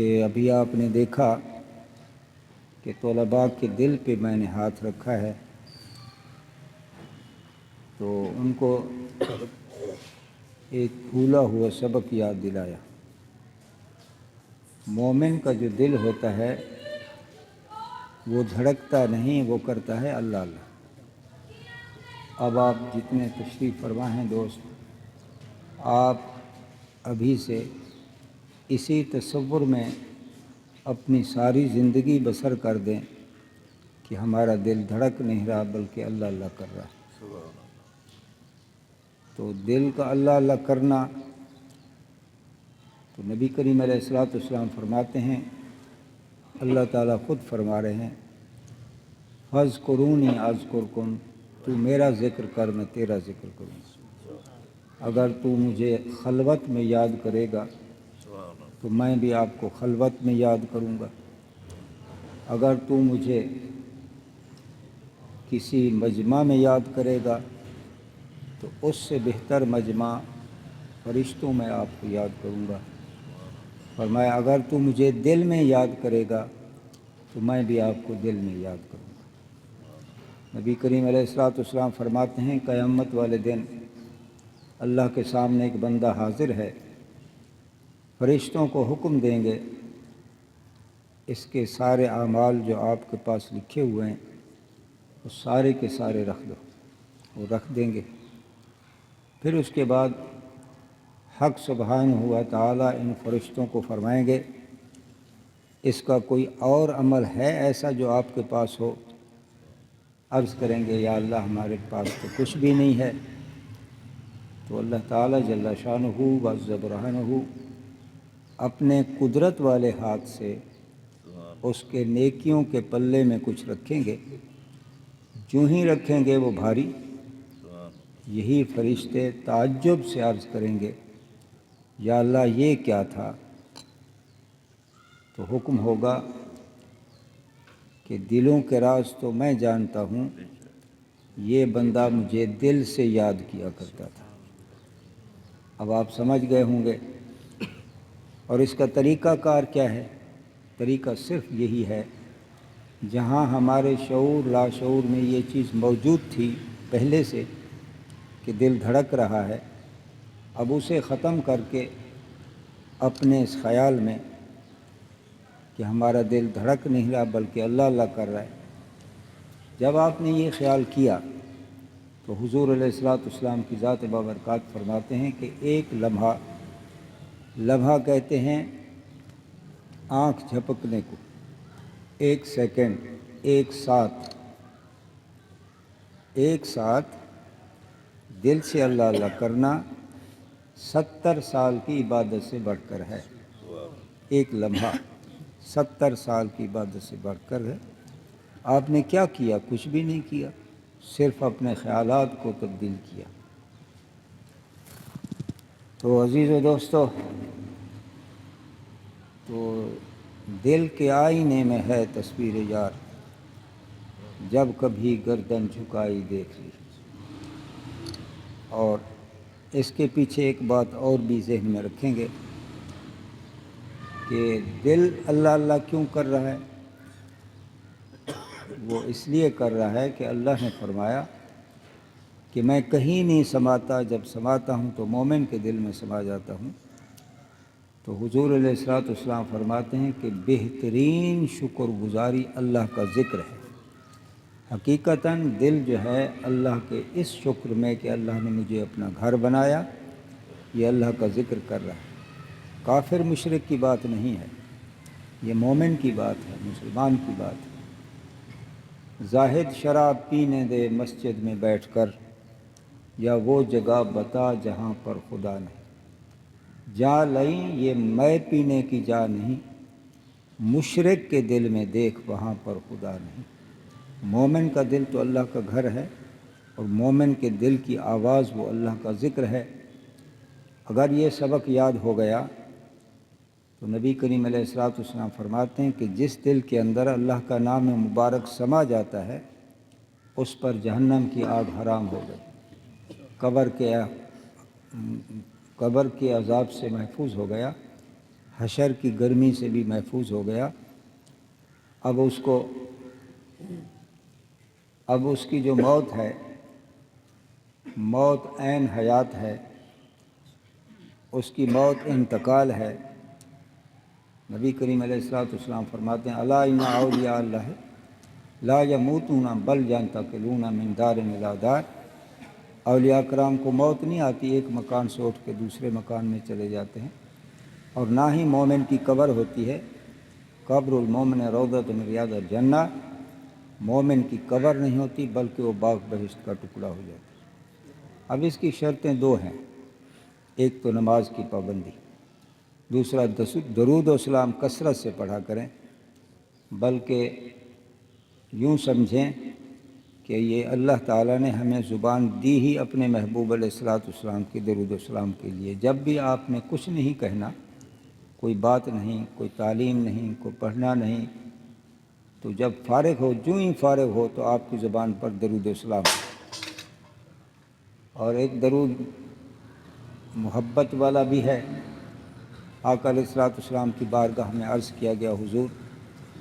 کہ ابھی آپ نے دیکھا کہ طلباء کے دل پہ میں نے ہاتھ رکھا ہے تو ان کو ایک بھولا ہوا سبق یاد دلایا۔ مومن کا جو دل ہوتا ہے وہ دھڑکتا نہیں، وہ کرتا ہے اللہ اللہ۔ اب آپ جتنے تشریف فرما ہیں دوست، آپ ابھی سے اسی تصور میں اپنی ساری زندگی بسر کر دیں کہ ہمارا دل دھڑک نہیں رہا بلکہ اللہ اللہ کر رہا ہے۔ تو دل کا اللہ اللہ کرنا، تو نبی کریم علیہ الصلوۃ والسلام فرماتے ہیں، اللہ تعالیٰ خود فرما رہے ہیں، فَاذْكُرُونِی أَذْكُرْكُمْ، تو میرا ذکر کر میں تیرا ذکر کروں۔ اگر تو مجھے خلوت میں یاد کرے گا تو میں بھی آپ کو خلوت میں یاد کروں گا۔ اگر تو مجھے کسی مجمع میں یاد کرے گا تو اس سے بہتر مجمع فرشتوں میں آپ کو یاد کروں گا۔ فرمایا اگر تو مجھے دل میں یاد کرے گا تو میں بھی آپ کو دل میں یاد کروں گا۔ نبی کریم علیہ الصلوۃ والسلام فرماتے ہیں، قیامت والے دن اللہ کے سامنے ایک بندہ حاضر ہے، فرشتوں کو حکم دیں گے اس کے سارے اعمال جو آپ کے پاس لکھے ہوئے ہیں وہ سارے کے سارے رکھ دو، وہ رکھ دیں گے۔ پھر اس کے بعد حق سبحانہ ہوا تعالیٰ ان فرشتوں کو فرمائیں گے، اس کا کوئی اور عمل ہے ایسا جو آپ کے پاس ہو؟ عرض کریں گے، یا اللہ ہمارے پاس تو کچھ بھی نہیں ہے۔ تو اللہ تعالیٰ جل شانہ وعز برہانہ اپنے قدرت والے ہاتھ سے اس کے نیکیوں کے پلے میں کچھ رکھیں گے، جو ہی رکھیں گے وہ بھاری، یہی فرشتے تعجب سے عرض کریں گے، یا اللہ یہ کیا تھا؟ تو حکم ہوگا کہ دلوں کے راز تو میں جانتا ہوں، یہ بندہ مجھے دل سے یاد کیا کرتا تھا۔ اب آپ سمجھ گئے ہوں گے، اور اس کا طریقہ کار کیا ہے؟ طریقہ صرف یہی ہے، جہاں ہمارے شعور لاشعور میں یہ چیز موجود تھی پہلے سے کہ دل دھڑک رہا ہے، اب اسے ختم کر کے اپنے اس خیال میں کہ ہمارا دل دھڑک نہیں رہا بلکہ اللہ اللہ کر رہا ہے، جب آپ نے یہ خیال کیا تو حضور علیہ الصلوۃ والسلام کی ذات بابرکات فرماتے ہیں کہ ایک لمحہ کہتے ہیں آنکھ جھپکنے کو، ایک سیکنڈ، ایک ساتھ دل سے اللہ اللہ کرنا 70 سال کی عبادت سے بڑھ کر ہے۔ ایک لمحہ 70 سال کی عبادت سے بڑھ کر ہے۔ آپ نے کیا کیا؟ کچھ بھی نہیں کیا، صرف اپنے خیالات کو تبدیل کیا۔ تو عزیز و دوستو، تو دل کے آئینے میں ہے تصویر یار، جب کبھی گردن جھکائی دیکھ لی۔ اور اس کے پیچھے ایک بات اور بھی ذہن میں رکھیں گے کہ دل اللہ اللہ کیوں کر رہا ہے؟ وہ اس لیے کر رہا ہے کہ اللہ نے فرمایا کہ میں کہیں نہیں سماتا، جب سماتا ہوں تو مومن کے دل میں سما جاتا ہوں۔ تو حضور علیہ الصلوۃ والسلام فرماتے ہیں کہ بہترین شکر گزاری اللہ کا ذکر ہے۔ حقیقتاً دل جو ہے اللہ کے اس شکر میں کہ اللہ نے مجھے اپنا گھر بنایا، یہ اللہ کا ذکر کر رہا ہے۔ کافر مشرک کی بات نہیں ہے، یہ مومن کی بات ہے، مسلمان کی بات ہے۔ زاہد شراب پینے دے مسجد میں بیٹھ کر، یا وہ جگہ بتا جہاں پر خدا نہیں۔ جا لئیں یہ میں پینے کی جا نہیں، مشرک کے دل میں دیکھ وہاں پر خدا نہیں۔ مومن کا دل تو اللہ کا گھر ہے، اور مومن کے دل کی آواز وہ اللہ کا ذکر ہے۔ اگر یہ سبق یاد ہو گیا تو نبی کریم علیہ الصلوۃ والسلام فرماتے ہیں کہ جس دل کے اندر اللہ کا نام مبارک سما جاتا ہے اس پر جہنم کی آگ حرام ہو گئی، قبر کے عذاب سے محفوظ ہو گیا، حشر کی گرمی سے بھی محفوظ ہو گیا۔ اب اس کی جو موت ہے، موت عین حیات ہے، اس کی موت انتقال ہے۔ نبی کریم علیہ الصلوۃ والسلام فرماتے ہیں الا ان اولیاء اللہ لا یموتون بل ینتقلون من دار الی دار۔ اولیاء کرام کو موت نہیں آتی، ایک مکان سے اٹھ کے دوسرے مکان میں چلے جاتے ہیں، اور نہ ہی مومن کی قبر ہوتی ہے۔ قبر المومن روضۃ من ریاض الجنہ، مومن کی قبر نہیں ہوتی بلکہ وہ باغ بہشت کا ٹکڑا ہو جاتا ہے۔ اب اس کی شرطیں دو ہیں، ایک تو نماز کی پابندی، دوسرا درود و سلام کثرت سے پڑھا کریں، بلکہ یوں سمجھیں کہ یہ اللہ تعالیٰ نے ہمیں زبان دی ہی اپنے محبوب علیہ الصلوۃ والسلام کی درود و سلام کے لیے۔ جب بھی آپ نے کچھ نہیں کہنا، کوئی بات نہیں، کوئی تعلیم نہیں، کوئی پڑھنا نہیں، تو جب فارغ ہو، جو ہی فارغ ہو تو آپ کی زبان پر درود و سلام۔ اور ایک درود محبت والا بھی ہے۔ آقا علیہ الصلوۃ والسلام کی بارگاہ میں عرض کیا گیا حضور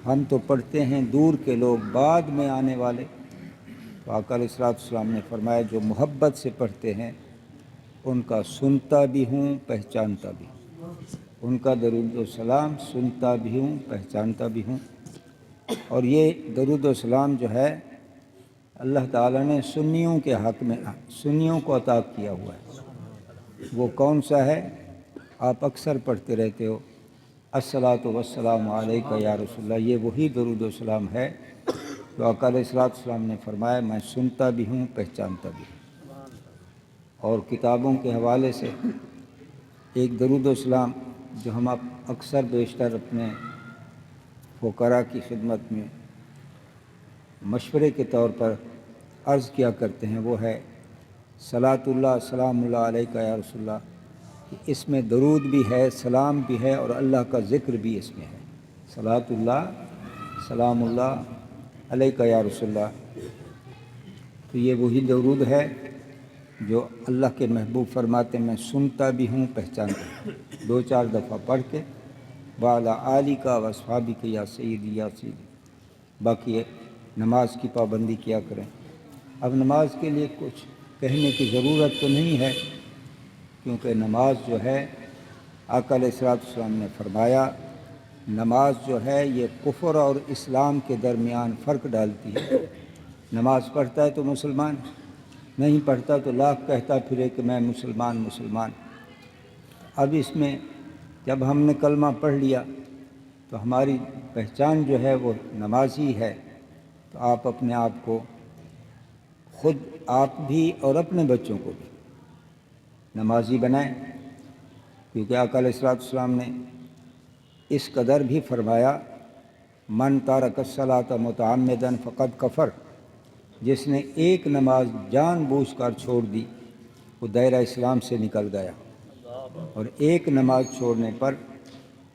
ہم تو پڑھتے ہیں دور کے لوگ بعد میں آنے والے، تو آقا علیہ الصلوۃ والسلام نے فرمایا جو محبت سے پڑھتے ہیں ان کا سنتا بھی ہوں پہچانتا بھی ہوں، ان کا درود و سلام سنتا بھی ہوں پہچانتا بھی ہوں۔ اور یہ درود و سلام جو ہے اللہ تعالیٰ نے سنیوں کے حق میں، سنیوں کو عطا کیا ہوا ہے۔ وہ کون سا ہے؟ آپ اکثر پڑھتے رہتے ہو الصلاۃ والسلام علیک یا رسول اللہ، یہ وہی درود و سلام ہے جو آقا علیہ الصلوۃ والسلام نے فرمایا میں سنتا بھی ہوں پہچانتا بھی ہوں۔ اور کتابوں کے حوالے سے ایک درود و سلام جو ہم اکثر بیشتر اپنے فقراء کی خدمت میں مشورے کے طور پر عرض کیا کرتے ہیں، وہ ہے صلاۃ اللہ سلام اللہ علیک یا رسول اللہ۔ اس میں درود بھی ہے، سلام بھی ہے، اور اللہ کا ذکر بھی اس میں ہے۔ صلاۃ اللہ سلام اللہ علیک یا رسول اللہ، تو یہ وہی درود ہے جو اللہ کے محبوب فرماتے میں سنتا بھی ہوں پہچانتا ہوں، 2-4 دفعہ پڑھ کے وعلی آلک و اصحابک یا سیدی یا سیدی۔ باقی نماز کی پابندی کیا کریں۔ اب نماز کے لیے کچھ کہنے کی ضرورت تو نہیں ہے، کیونکہ نماز جو ہے آقا علیہ الصلوۃ والسلام نے فرمایا نماز جو ہے یہ کفر اور اسلام کے درمیان فرق ڈالتی ہے۔ نماز پڑھتا ہے تو مسلمان، نہیں پڑھتا تو لاکھ کہتا پھرے کہ میں مسلمان۔ اب اس میں جب ہم نے کلمہ پڑھ لیا تو ہماری پہچان جو ہے وہ نمازی ہے، تو آپ اپنے آپ کو خود آپ بھی اور اپنے بچوں کو بھی نمازی بنائیں، کیونکہ آقا علیہ الصلوۃ والسلام نے اس قدر بھی فرمایا من ترک الصلاۃ متعمدا فقد کفر، جس نے ایک نماز جان بوجھ کر چھوڑ دی وہ دائرہ اسلام سے نکل گیا، اور ایک نماز چھوڑنے پر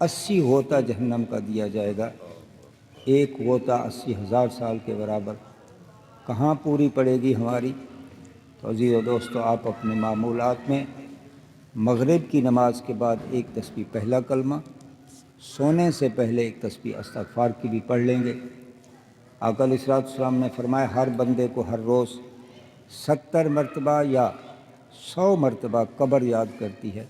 80 غوطہ جہنم کا دیا جائے گا، ایک غوطہ 80,000 سال کے برابر۔ کہاں پوری پڑے گی ہماری؟ تو عزیز و دوستو، آپ اپنے معمولات میں مغرب کی نماز کے بعد ایک تسبیح پہلا کلمہ، سونے سے پہلے ایک تسبیح استغفار کی بھی پڑھ لیں گے۔ آقا علیہ الصلوۃ والسلام نے فرمایا ہر بندے کو ہر روز 70 مرتبہ یا 100 مرتبہ قبر یاد کرتی ہے،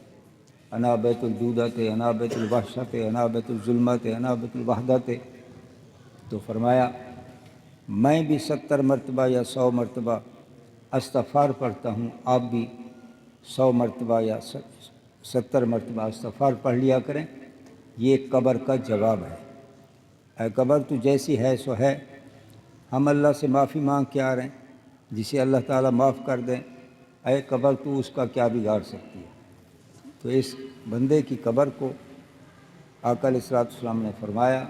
انا بیت الجودت، انا بیت الوحشت، انا بیت الظلمت، انا بیت الوحدت۔ تو فرمایا میں بھی 70 مرتبہ یا 100 مرتبہ استغفار پڑھتا ہوں، آپ بھی 100 مرتبہ یا 70 مرتبہ استغفار پڑھ لیا کریں۔ یہ قبر کا جواب ہے، اے قبر تو جیسی ہے سو ہے، ہم اللہ سے معافی مانگ کے آ رہے ہیں، جسے اللہ تعالیٰ معاف کر دیں، اے قبر تو اس کا کیا بگاڑ سکتی ہے۔ تو اس بندے کی قبر کو آقا علیہ الصلوۃ والسلام نے فرمایا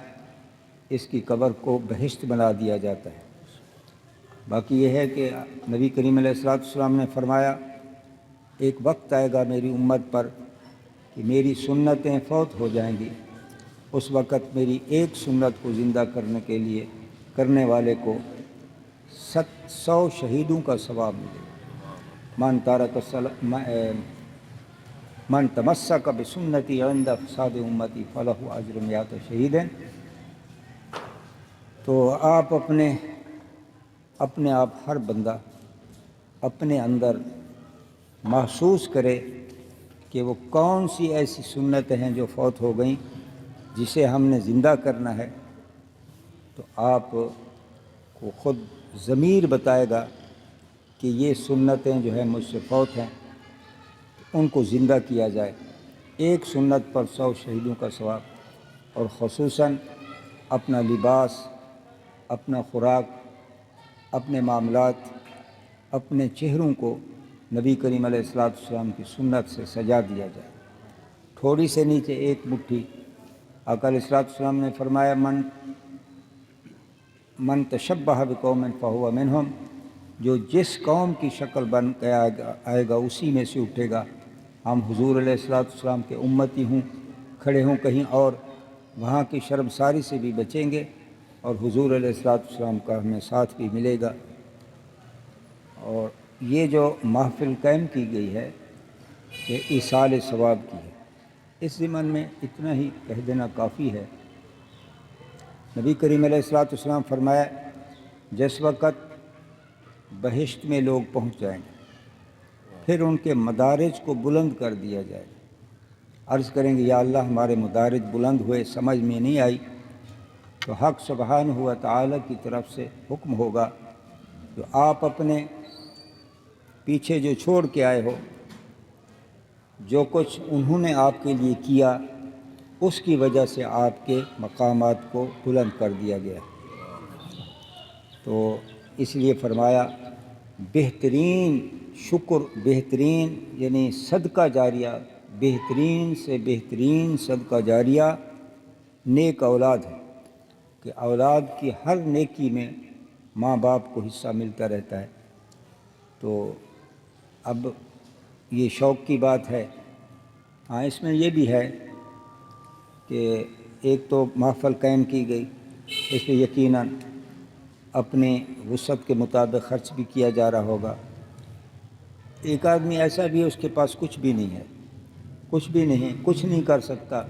اس کی قبر کو بہشت بنا دیا جاتا ہے۔ باقی یہ ہے کہ نبی کریم علیہ الصلوۃ والسلام نے فرمایا ایک وقت آئے گا میری امت پر کہ میری سنتیں فوت ہو جائیں گی، اس وقت میری ایک سنت کو زندہ کرنے والے کو 100 شہیدوں کا ثواب ملے گا۔ من ترک من تمسک بسنتی عند فساد امتی فلہ اجر میات شہیدین۔ تو آپ اپنے آپ ہر بندہ اپنے اندر محسوس کرے کہ وہ کون سی ایسی سنتیں ہیں جو فوت ہو گئیں جسے ہم نے زندہ کرنا ہے، تو آپ کو خود ضمیر بتائے گا کہ یہ سنتیں جو ہیں مجھ سے فوت ہیں، ان کو زندہ کیا جائے۔ ایک سنت پر 100 شہیدوں کا ثواب، اور خصوصاً اپنا لباس، اپنا خوراک، اپنے معاملات، اپنے چہروں کو نبی کریم علیہ السلام کی سنت سے سجا دیا جائے۔ تھوڑی سے نیچے ایک مٹھی، آقا علیہ السلام نے فرمایا من تشبہ بقوم فہو منہم، جو جس قوم کی شکل بن کے آئے گا اسی میں سے اٹھے گا۔ ہم حضور علیہ السلام کے امتی ہوں، کھڑے ہوں کہیں اور، وہاں کی شرمساری سے بھی بچیں گے اور حضور علیہ السلام کا ہمیں ساتھ بھی ملے گا۔ اور یہ جو محفل قائم کی گئی ہے کہ ایصال ثواب کی ہے، اس ضمن میں اتنا ہی کہہ دینا کافی ہے۔ نبی کریم علیہ السلام فرمایا، جس وقت بہشت میں لوگ پہنچ جائیں گے پھر ان کے مدارج کو بلند کر دیا جائے گا۔ عرض کریں گے یا اللہ ہمارے مدارج بلند ہوئے، سمجھ میں نہیں آئی، تو حق سبحانہ و تعالی کی طرف سے حکم ہوگا جو آپ اپنے پیچھے جو چھوڑ کے آئے ہو، جو کچھ انہوں نے آپ کے لیے کیا، اس کی وجہ سے آپ کے مقامات کو بلند کر دیا گیا۔ تو اس لیے فرمایا بہترین شکر، بہترین یعنی صدقہ جاریہ، بہترین سے بہترین صدقہ جاریہ نیک اولاد ہے، کہ اولاد کی ہر نیکی میں ماں باپ کو حصہ ملتا رہتا ہے۔ تو اب یہ شوق کی بات ہے، ہاں اس میں یہ بھی ہے کہ ایک تو محفل قائم کی گئی، اس پہ یقیناً اپنے وسعت کے مطابق خرچ بھی کیا جا رہا ہوگا۔ ایک آدمی ایسا بھی ہے اس کے پاس کچھ بھی نہیں ہے، کچھ بھی نہیں، کچھ نہیں کر سکتا،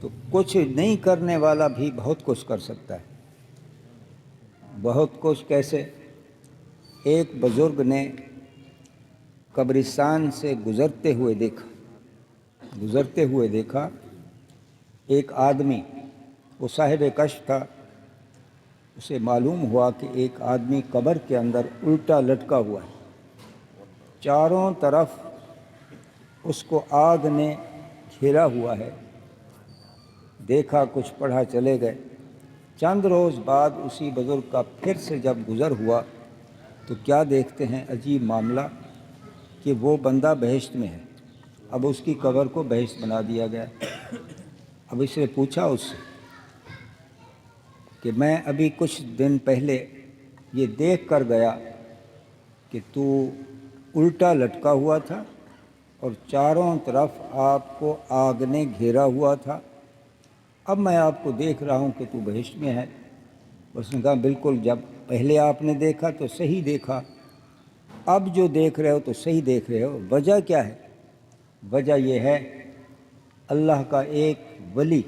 تو کچھ نہیں کرنے والا بھی بہت کچھ کر سکتا ہے۔ بہت کچھ کیسے؟ ایک بزرگ نے قبرستان سے گزرتے ہوئے دیکھا ایک آدمی، وہ صاحب کشف تھا، اسے معلوم ہوا کہ ایک آدمی قبر کے اندر الٹا لٹکا ہوا ہے، چاروں طرف اس کو آگ نے گھیرا ہوا ہے۔ دیکھا، کچھ پڑھا، چلے گئے۔ چند روز بعد اسی بزرگ کا پھر سے جب گزر ہوا تو کیا دیکھتے ہیں عجیب معاملہ کہ وہ بندہ بہشت میں ہے۔ اب اس کی قبر کو بہشت بنا دیا گیا۔ اب اس نے پوچھا اس سے کہ میں ابھی کچھ دن پہلے یہ دیکھ کر گیا کہ تو الٹا لٹکا ہوا تھا اور چاروں طرف آپ کو آگ نے گھیرا ہوا تھا، اب میں آپ کو دیکھ رہا ہوں کہ تو بہشت میں ہے۔ اس نے کہا بالکل، جب پہلے آپ نے دیکھا تو صحیح دیکھا، اب جو دیکھ رہے ہو تو صحیح دیکھ رہے ہو۔ وجہ کیا ہے؟ وجہ یہ ہے اللہ کا ایک ولی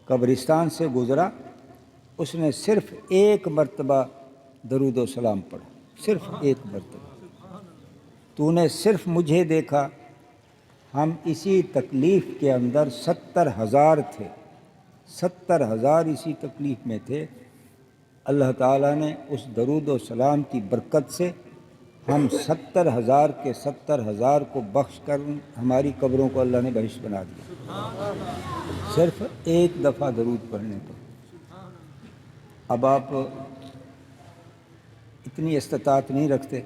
قبرستان سے گزرا، اس نے صرف ایک مرتبہ درود و سلام پڑھا، صرف ایک مرتبہ۔ تو نے صرف مجھے دیکھا، ہم اسی تکلیف کے اندر 70,000 تھے، 70,000 اسی تکلیف میں تھے۔ اللہ تعالیٰ نے اس درود و سلام کی برکت سے ہم 70,000 کے 70,000 کو بخش کر ہماری قبروں کو اللہ نے بہشت بنا دیا، صرف ایک دفعہ درود پڑھنے پر۔ اب آپ اتنی استطاعت نہیں رکھتے،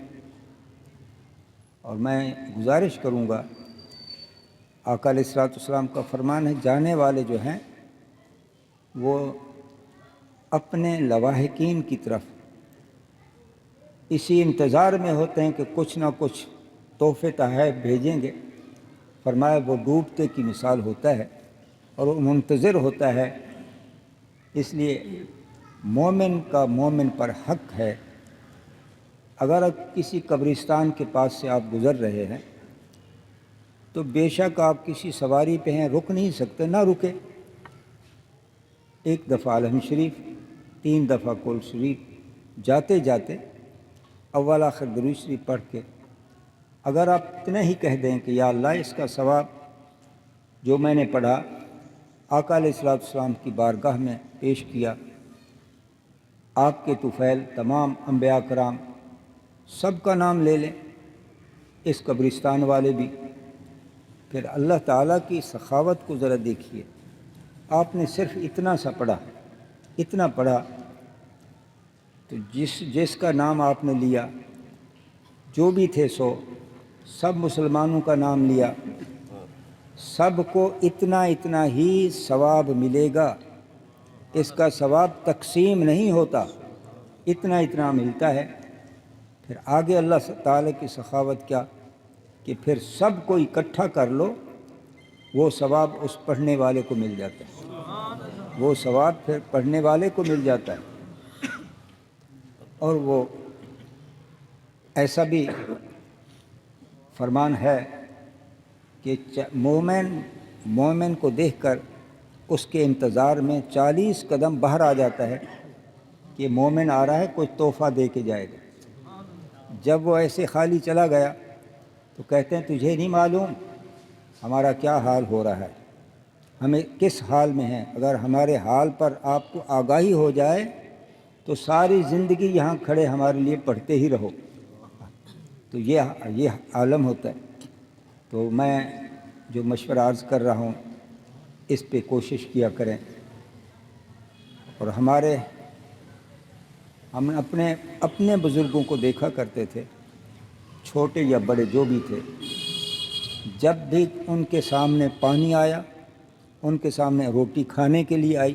اور میں گزارش کروں گا، آقا علیہ السلام کا فرمان ہے جانے والے جو ہیں وہ اپنے لواحقین کی طرف اسی انتظار میں ہوتے ہیں کہ کچھ نہ کچھ تحفے تحائف بھیجیں گے۔ فرمایا وہ ڈوبتے کی مثال ہوتا ہے اور وہ منتظر ہوتا ہے۔ اس لیے مومن کا مومن پر حق ہے، اگر کسی قبرستان کے پاس سے آپ گزر رہے ہیں تو بے شک آپ کسی سواری پہ ہیں، رک نہیں سکتے، نہ رکے۔ ایک دفعہ عالم شریف، 3 دفعہ کل شریف، جاتے جاتے اول آخر درود شریف پڑھ کے اگر آپ اتنا ہی کہہ دیں کہ یا اللہ اس کا ثواب جو میں نے پڑھا آقا علیہ السلام کی بارگاہ میں پیش کیا، آپ کے طفیل تمام انبیاء کرام سب کا نام لے لیں، اس قبرستان والے بھی، پھر اللہ تعالیٰ کی سخاوت کو ذرا دیکھیے۔ آپ نے صرف اتنا سا پڑھا، اتنا پڑھا، تو جس کا نام آپ نے لیا، جو بھی تھے سب مسلمانوں کا نام لیا، سب کو اتنا اتنا ہی ثواب ملے گا۔ اس کا ثواب تقسیم نہیں ہوتا، اتنا اتنا ملتا ہے۔ پھر آگے اللہ تعالیٰ کی سخاوت کیا کہ پھر سب کو اکٹھا کر لو، وہ ثواب اس پڑھنے والے کو مل جاتا ہے، وہ ثواب پھر پڑھنے والے کو مل جاتا ہے۔ اور وہ ایسا بھی فرمان ہے کہ مومن کو دیکھ کر اس کے انتظار میں 40 قدم باہر آ جاتا ہے کہ مومن آ رہا ہے، کوئی تحفہ دے کے جائے گا۔ جب وہ ایسے خالی چلا گیا تو کہتے ہیں تجھے نہیں معلوم ہمارا کیا حال ہو رہا ہے، ہمیں کس حال میں ہیں۔ اگر ہمارے حال پر آپ کو آگاہی ہو جائے تو ساری زندگی یہاں کھڑے ہمارے لیے پڑھتے ہی رہو۔ تو یہ عالم ہوتا ہے۔ تو میں جو مشورہ عرض کر رہا ہوں اس پہ کوشش کیا کریں، اور ہم اپنے بزرگوں کو دیکھا کرتے تھے، چھوٹے یا بڑے جو بھی تھے، جب بھی ان کے سامنے پانی آیا، ان کے سامنے روٹی کھانے کے لیے آئی،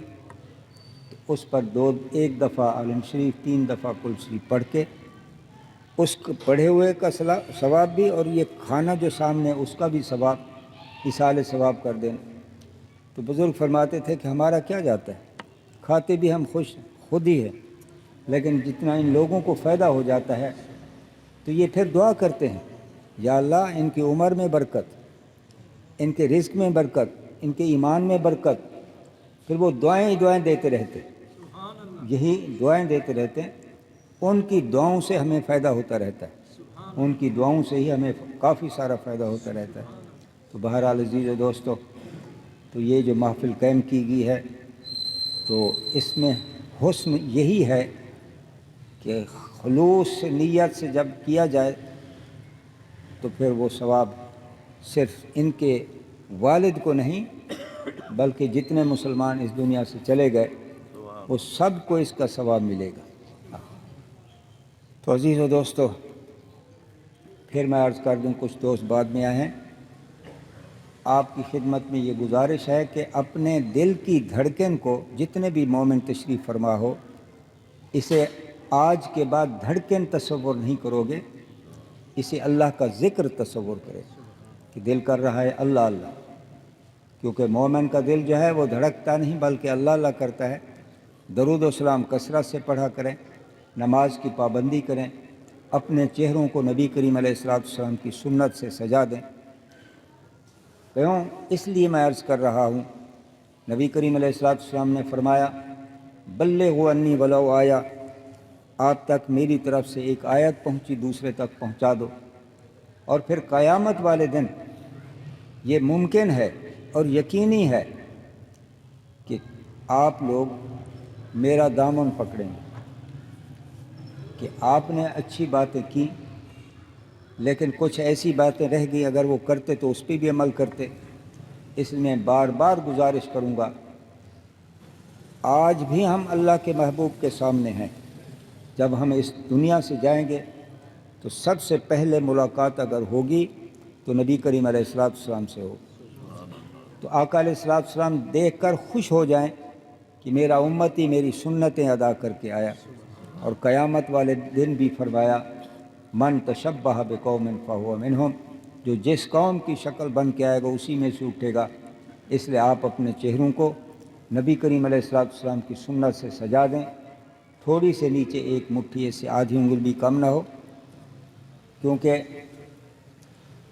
تو اس پر ایک دفعہ عالم شریف، 3 دفعہ کل شریف پڑھ کے اس پڑھے ہوئے کا ثواب بھی، اور یہ کھانا جو سامنے اس کا بھی ثواب، اصال ثواب کر دینا۔ تو بزرگ فرماتے تھے کہ ہمارا کیا جاتا ہے، کھاتے بھی ہم خود ہی ہیں، لیکن جتنا ان لوگوں کو فائدہ ہو جاتا ہے تو یہ پھر دعا کرتے ہیں، یا اللہ ان کی عمر میں برکت، ان کے رزق میں برکت، ان کے ایمان میں برکت۔ پھر وہ دعائیں دیتے رہتے، یہی دعائیں دیتے رہتے ہیں۔ ان کی دعاؤں سے ہمیں فائدہ ہوتا رہتا ہے، ان کی دعاؤں سے ہی ہمیں کافی سارا فائدہ ہوتا رہتا ہے۔ تو بہرحال عزیز و دوستو، تو یہ جو محفل قائم کی گئی ہے، تو اس میں حسن یہی ہے کہ خلوص نیت سے جب کیا جائے تو پھر وہ ثواب صرف ان کے والد کو نہیں بلکہ جتنے مسلمان اس دنیا سے چلے گئے وہ سب کو اس کا ثواب ملے گا۔ تو عزیز و دوستو، پھر میں عرض کر دوں، کچھ دوست بعد میں آئے ہیں، آپ کی خدمت میں یہ گزارش ہے کہ اپنے دل کی دھڑکن کو، جتنے بھی مومن تشریف فرما ہو، اسے آج کے بعد دھڑکن تصور نہیں کرو گے، اسے اللہ کا ذکر تصور کرے کہ دل کر رہا ہے اللہ اللہ، کیونکہ مومن کا دل جو ہے وہ دھڑکتا نہیں بلکہ اللہ اللہ کرتا ہے۔ درود و سلام کثرت سے پڑھا کریں، نماز کی پابندی کریں، اپنے چہروں کو نبی کریم علیہ السلام کی سنت سے سجا دیں۔ کیوں؟ اس لیے میں عرض کر رہا ہوں، نبی کریم علیہ السلام نے فرمایا بلغوا انی ولو آیا، آپ تک میری طرف سے ایک آیت پہنچی دوسرے تک پہنچا دو۔ اور پھر قیامت والے دن یہ ممکن ہے اور یقینی ہے کہ آپ لوگ میرا دامن پکڑیں گے، کہ آپ نے اچھی باتیں کی لیکن کچھ ایسی باتیں رہ گئی، اگر وہ کرتے تو اس پہ بھی عمل کرتے۔ اس لیے بار بار گزارش کروں گا، آج بھی ہم اللہ کے محبوب کے سامنے ہیں، جب ہم اس دنیا سے جائیں گے تو سب سے پہلے ملاقات اگر ہوگی تو نبی کریم علیہ السلام سے ہو۔ تو آقا علیہ السلام دیکھ کر خوش ہو جائیں کہ میرا امتی میری سنتیں ادا کر کے آیا۔ اور قیامت والے دن بھی فرمایا من تشبہ بقوم فہو منہم، جو جس قوم کی شکل بن کے آئے گا اسی میں سے اٹھے گا۔ اس لیے آپ اپنے چہروں کو نبی کریم علیہ السلام کی سنت سے سجا دیں، تھوڑی سے نیچے ایک مٹھی سے آدھی انگل بھی کم نہ ہو، کیونکہ